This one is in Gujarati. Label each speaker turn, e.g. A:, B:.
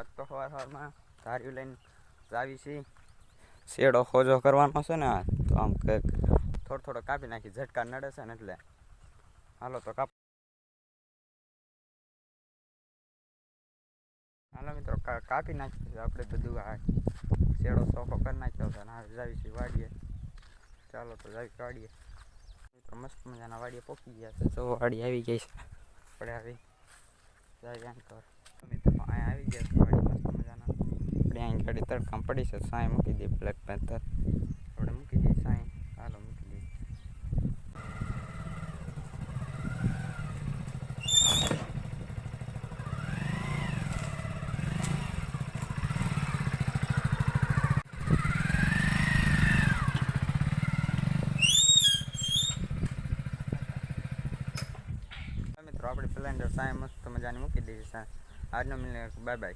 A: આજ તો સવારમાં ધાર્યું લઈને આવી છે શેડો ખોજો કરવાનો છે ને તો આમ કંઈક થોડો કાપી નાખી ઝટકા નડે છે ને એટલે હાલો તો હાલો મિત્રો કાપી નાખીએ આપણે બધું આ શેડો ચોખ્ખો કરી નાખ્યો છે અને જાવી છે વાડીએ ચાલો તો જાવી વાડીએ મિત્રો મસ્ત મજાના વાડીએ પોકી ગયા છે જો વાડી આવી ગઈ છે આપણે આવી જાય મિત્રો અહીંયા આવી ગયા છે વાડી મસ્ત મજાના આપણે અહીં ગાડી તડકામ પડી છે સાંય મૂકી દઈએ બ્લેક પેન્થર આપણે મૂકી દઈએ સાંય હાલો મૂકી દઈએ મિત્રો આપણે સ્પ્લેન્ડર સાંય મસ્ત મજાની મૂકી દઈએ આજનો મિલે બાય બાય.